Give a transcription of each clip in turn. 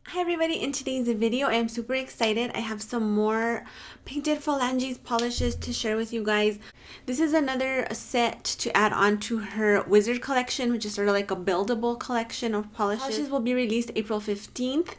Hi everybody, in today's video I am super excited. I have some more painted Phalanges polishes to share with you guys. This is another set to add on to her wizard collection, which is sort of like a buildable collection of polishes. Polishes will be released April 15th.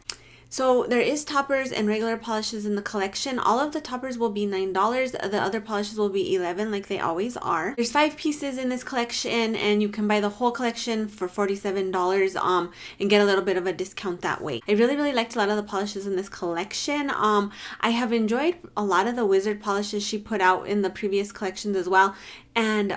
So there is toppers and regular polishes in the collection. All of the toppers will be $9. The other polishes will be $11 like they always are. There's 5 pieces in this collection and you can buy the whole collection for $47 and get a little bit of a discount that way. I really liked a lot of the polishes in this collection. I have enjoyed a lot of the wizard polishes she put out in the previous collections as well. And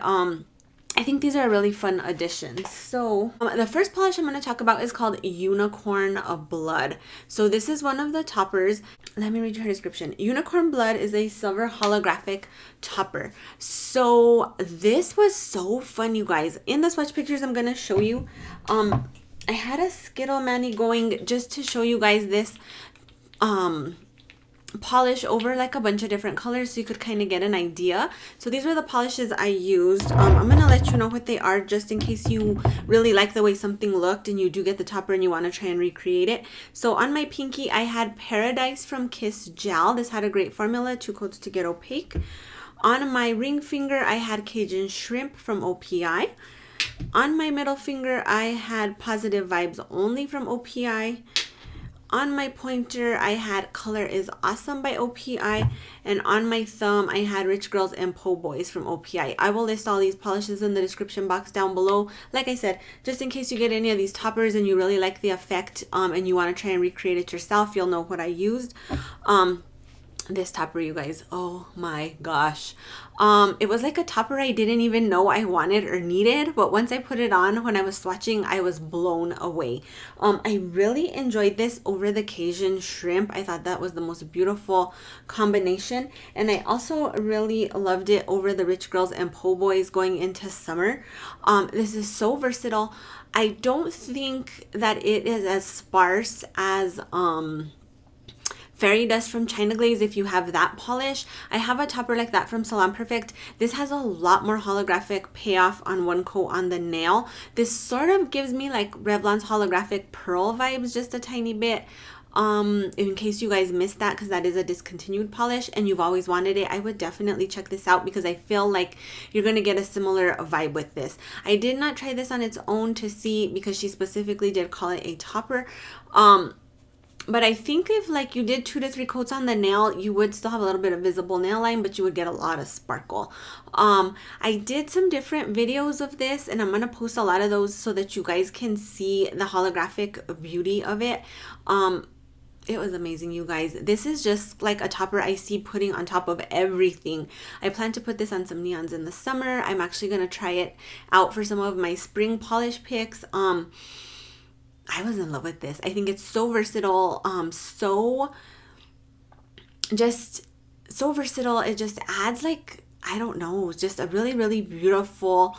I think these are a really fun additions. So the first polish I'm going to talk about is called Unicorn Blood. So this is one of the toppers. Let me read you her description. Unicorn Blood is a silver holographic topper. So this was so fun, you guys. In the swatch pictures I'm going to show you, I had a Skittle Mani going just to show you guys this polish over like a bunch of different colors so you could kind of get an idea. So these were the polishes I used. I'm gonna let you know what they are just in case you really like the way something looked and you do get the topper and you want to try and recreate it. So on my pinky I had Paradise from Kiss Gel. This had a great formula, 2 coats to get opaque. On my ring finger I had Cajun Shrimp from OPI. On my middle finger I had Positive Vibes Only from OPI. On my pointer, I had Color is Awesome by OPI. And on my thumb, I had Rich Girls and Po Boys from OPI. I will list all these polishes in the description box down below. Like I said, just in case you get any of these toppers and you really like the effect and you want to try and recreate it yourself, you'll know what I used. This topper, you guys, oh my gosh, it was like a topper I didn't even know I wanted or needed, but once I put it on when I was swatching, I was blown away. I really enjoyed this over the Cajun Shrimp. I thought that was the most beautiful combination, and I also really loved it over the Rich Girls and Po Boys going into summer. This is so versatile. I don't think that it is as sparse as Fairy Dust from China Glaze if you have that polish. I have a topper like that from Salon Perfect. This has a lot more holographic payoff on one coat on the nail. This sort of gives me like Revlon's holographic pearl vibes just a tiny bit. In case you guys missed that, because that is a discontinued polish and you've always wanted it, I would definitely check this out because I feel like you're going to get a similar vibe with this. I did not try this on its own to see because she specifically did call it a topper. But I think if like you did 2 to 3 coats on the nail, you would still have a little bit of visible nail line, but you would get a lot of sparkle. I did some different videos of this and I'm going to post a lot of those so that you guys can see the holographic beauty of it. It was amazing, you guys. This is just like a topper I see putting on top of everything. I plan to put this on some neons in the summer. I'm actually going to try it out for some of my spring polish picks. I was in love with this. I think it's so versatile, so versatile. It just adds like, I don't know, just a really beautiful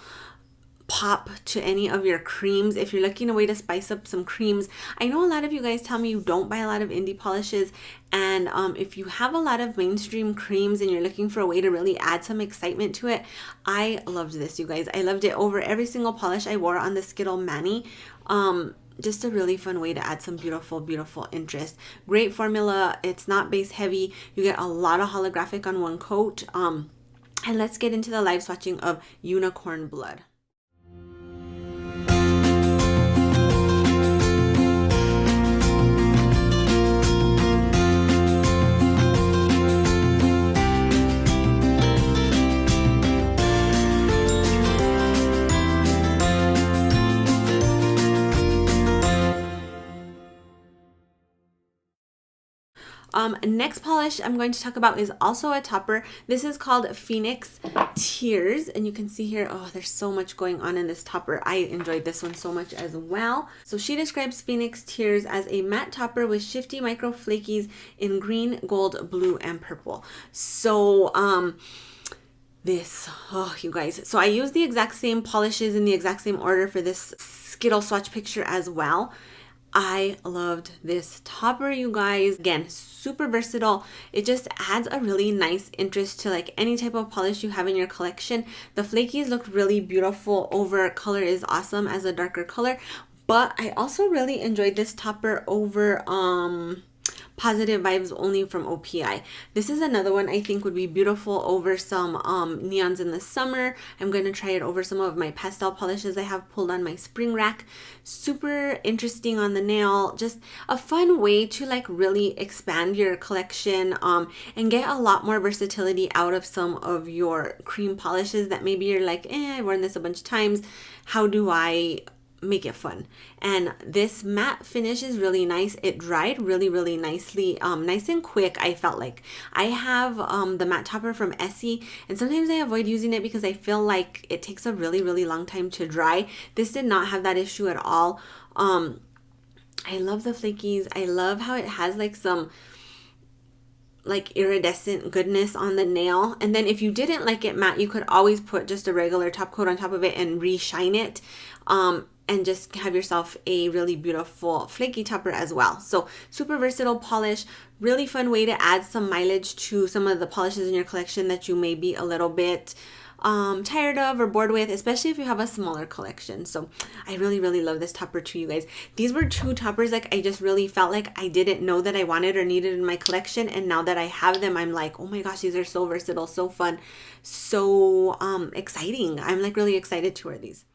pop to any of your creams. If you're looking a way to spice up some creams, I know a lot of you guys tell me you don't buy a lot of indie polishes, and if you have a lot of mainstream creams and you're looking for a way to really add some excitement to it, I loved this, you guys. I loved it over every single polish I wore on the Skittle Mani. Just a really fun way to add some beautiful interest. Great formula. It's not base heavy. You get a lot of holographic on one coat. And let's get into the live swatching of Unicorn Blood. Next polish I'm going to talk about is also a topper. This is called Phoenix Tears, and you can see here, oh, there's so much going on in this topper. I enjoyed this one so much as well. So she describes Phoenix Tears as a matte topper with shifty micro flakies in green, gold, blue, and purple. So this, oh, you guys, so I used the exact same polishes in the exact same order for this Skittle swatch picture as well. I loved this topper, you guys. Again, super versatile. It just adds a really nice interest to like any type of polish you have in your collection. The flakies looked really beautiful over Color is Awesome as a darker color, But I also really enjoyed this topper over Positive Vibes Only from OPI. This is another one I think would be beautiful over some neons in the summer. I'm going to try it over some of my pastel polishes I have pulled on my spring rack. Super interesting on the nail. Just a fun way to like really expand your collection and get a lot more versatility out of some of your cream polishes that maybe you're like, I've worn this a bunch of times. How do I make it fun? And this matte finish is really nice. It dried really nicely, nice and quick. I felt like I have the matte topper from Essie, and sometimes I avoid using it because I feel like it takes a really long time to dry. This did not have that issue at all. I love the flakies. I love how it has like some like iridescent goodness on the nail. And then if you didn't like it matte, you could always put just a regular top coat on top of it and re-shine it. And just have yourself a really beautiful flaky topper as well. So super versatile polish, really fun way to add some mileage to some of the polishes in your collection that you may be a little bit tired of or bored with, especially if you have a smaller collection. So I really love this topper too, you guys. These were two toppers like I just really felt like I didn't know that I wanted or needed in my collection, and now that I have them, I'm like, oh my gosh, these are so versatile, so fun, so exciting. I'm like really excited to wear these.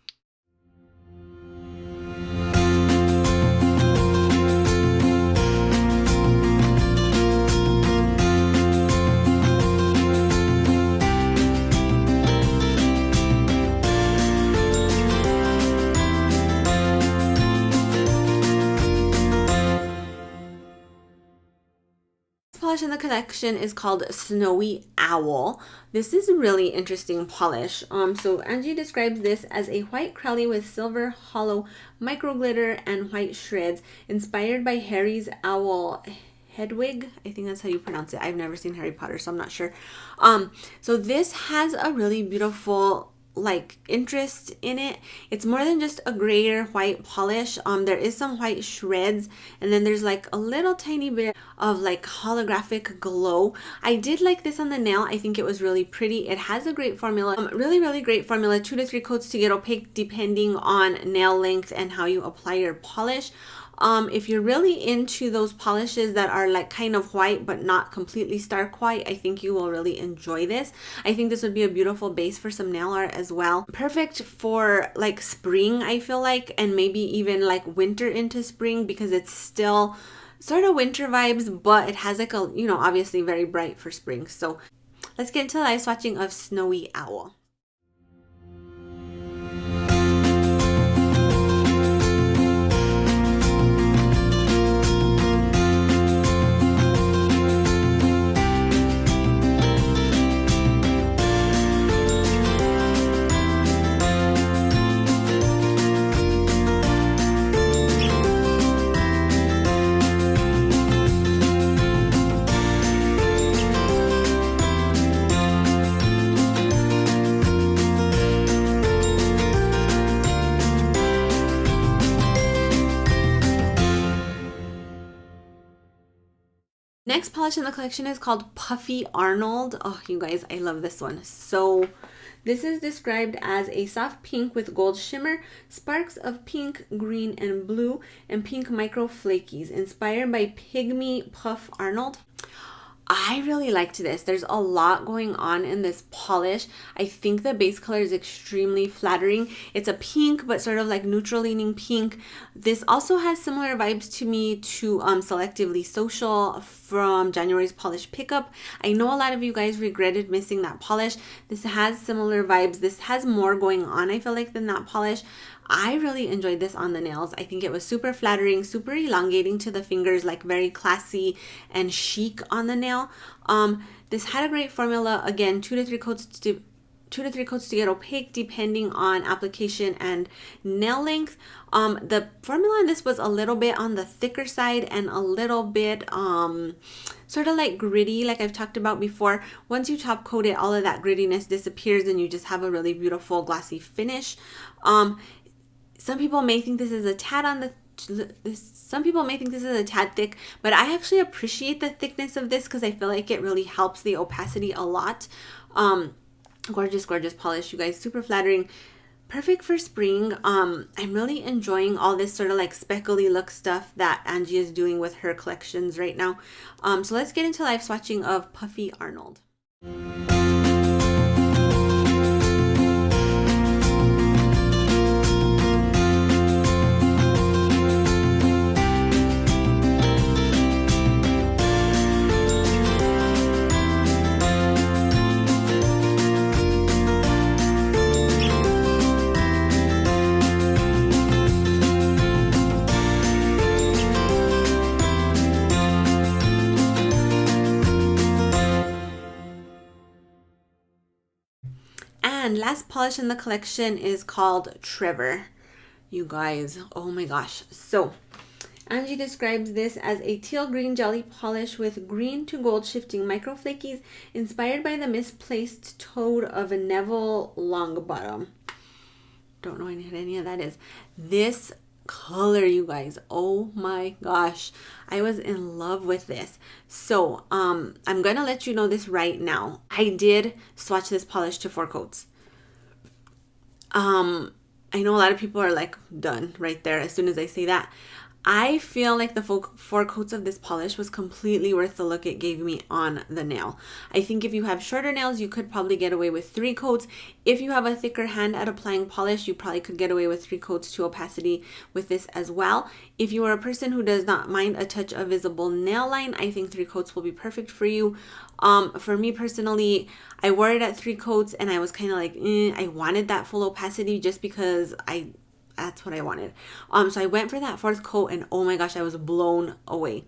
Polish in the collection is called Snowy Owl. This is a really interesting polish. So Angie describes this as a white crowley with silver hollow micro glitter and white shreds, inspired by Harry's owl Hedwig. I think that's how you pronounce it. I've never seen Harry Potter, so I'm not sure. So this has a really beautiful like interest in it. It's more than just a grayer white polish. There is some white shreds, and then there's like a little tiny bit of like holographic glow. I did like this on the nail. I think it was really pretty. It has a great formula, really great formula. 2 to 3 coats to get opaque depending on nail length and how you apply your polish. If you're really into those polishes that are like kind of white but not completely stark white, I think you will really enjoy this. I think this would be a beautiful base for some nail art as well. Perfect for like spring, I feel like, and maybe even like winter into spring, because it's still sort of winter vibes, but it has like a, you know, obviously very bright for spring. So let's get into the live swatching of Snowy Owl. Next polish in the collection is called Puffy Arnold. Oh, you guys, I love this one. So this is described as a soft pink with gold shimmer, sparks of pink, green, and blue, and pink micro flakies, inspired by Pygmy Puff Arnold. I really liked this. There's a lot going on in this polish. I think the base color is extremely flattering. It's a pink, but sort of like neutral leaning pink. This also has similar vibes to me to Selectively Social from January's polish pickup. I know a lot of you guys regretted missing that polish. This has similar vibes. This has more going on, I feel like, than that polish. I really enjoyed this on the nails. I think it was super flattering, super elongating to the fingers, like very classy and chic on the nail. This had a great formula. Again, 2 to 3 coats to get opaque depending on application and nail length. The formula on this was a little bit on the thicker side and a little bit sort of like gritty, like I've talked about before. Once you top coat it, all of that grittiness disappears and you just have a really beautiful glossy finish. Some people may think this is a tad on the some people may think this is a tad thick, but I actually appreciate the thickness of this because I feel like it really helps the opacity a lot. Gorgeous polish, you guys. Super flattering. perfect for spring. I'm really enjoying all this sort of like speckly look stuff that Angie is doing with her collections right now. So let's get into live swatching of Puffy Arnold. And last polish in the collection is called Trevor. You guys, oh my gosh. So Angie describes this as a teal green jelly polish with green to gold shifting microflakies inspired by the misplaced toad of a Neville Longbottom. Don't know what any of that is. This color, you guys, oh my gosh, I was in love with this. So I'm gonna let you know this right now. I did swatch this polish to 4 coats. I know a lot of people are like done right there as soon as I say that. I feel like the 4 coats of this polish was completely worth the look it gave me on the nail. I think if you have shorter nails, you could probably get away with 3 coats. If you have a thicker hand at applying polish, you probably could get away with 3 coats to opacity with this as well. If you are a person who does not mind a touch of visible nail line, I think 3 coats will be perfect for you. For me personally, I wore it at 3 coats and I was kind of like, I wanted that full opacity just because that's what I wanted. So I went for that 4th coat and oh my gosh, I was blown away.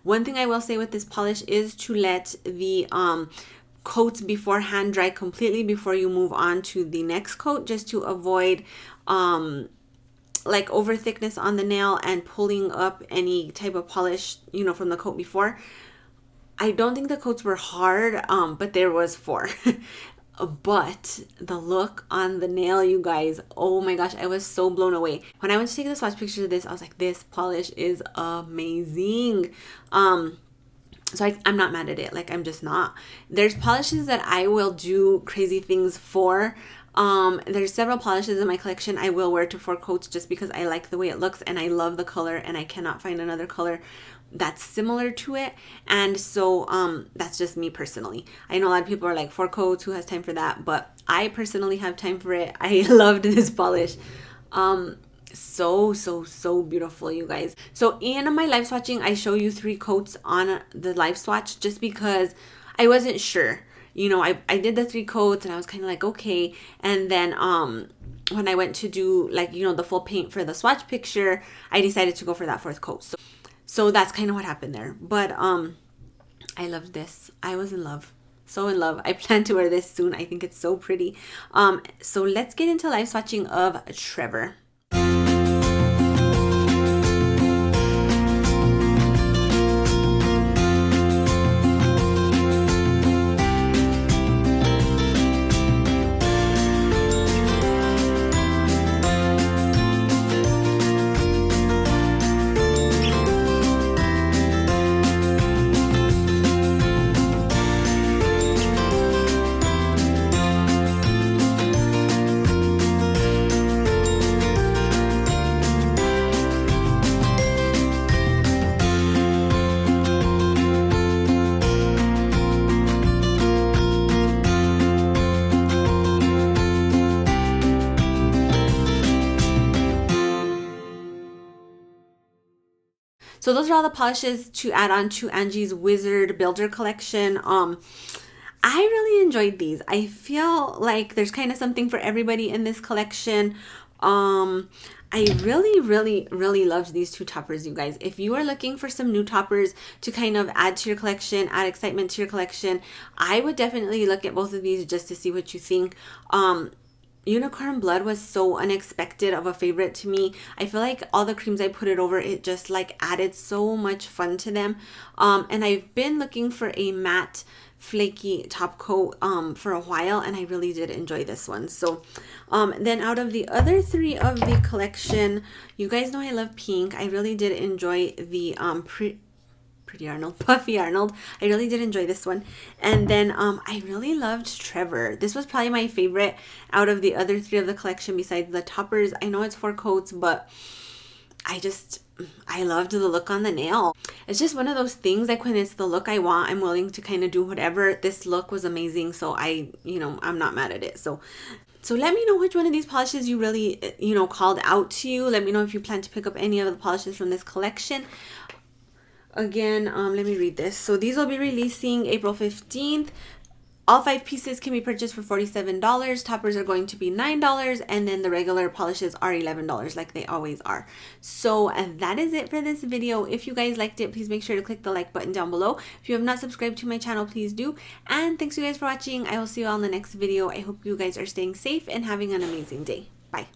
One thing I will say with this polish is to let the coats beforehand dry completely before you move on to the next coat, just to avoid like over thickness on the nail and pulling up any type of polish, you know, from the coat before. I don't think the coats were hard, but there was 4. But the look on the nail, you guys, oh my gosh, I was so blown away. When I went to take the swatch pictures of this, I was like, this polish is amazing. So I'm not mad at it. Like, I'm just not. There's polishes that I will do crazy things for. There's several polishes in my collection I will wear to 4 coats just because I like the way it looks and I love the color and I cannot find another color that's similar to it. And so that's just me personally. I know a lot of people are like, 4 coats, who has time for that? But I personally have time for it. I loved this polish. So beautiful, you guys. So in my live swatching, I show you 3 coats on the live swatch just because I wasn't sure. You know, I did the 3 coats and I was kind of like, okay. And then when I went to do like, you know, the full paint for the swatch picture, I decided to go for that 4th coat. So that's kind of what happened there. But I loved this. I was in love. So in love. I plan to wear this soon. I think it's so pretty. So let's get into live swatching of Trevor. So those are all the polishes to add on to Angie's Wizard Builder collection. I really enjoyed these. I feel like there's kind of something for everybody in this collection. I really loved these 2 toppers, you guys. If you are looking for some new toppers to kind of add to your collection, add excitement to your collection, I would definitely look at both of these just to see what you think. Unicorn Blood was so unexpected of a favorite to me. I feel like all the creams I put it over, it just like added so much fun to them. And I've been looking for a matte flaky top coat for a while, and I really did enjoy this one. So then out of the other 3 of the collection, you guys know I love pink. I really did enjoy the Puffy Arnold. I really did enjoy this one. And then I really loved Trevor. This was probably my favorite out of the other 3 of the collection besides the toppers. I know it's 4 coats, but I loved the look on the nail. It's just one of those things, like when it's the look I want, I'm willing to kind of do whatever. This look was amazing, so I'm not mad at it. So let me know which one of these polishes you really, called out to you. Let me know if you plan to pick up any of the polishes from this collection. Again, let me read this. So these will be releasing April 15th. All 5 pieces can be purchased for $47. Toppers are going to be $9, and then the regular polishes are $11 like they always are. So that is it for this video. If you guys liked it, please make sure to click the like button down below. If you have not subscribed to my channel, please do. And thanks you guys for watching. I will see you all in the next video. I hope you guys are staying safe and having an amazing day. Bye.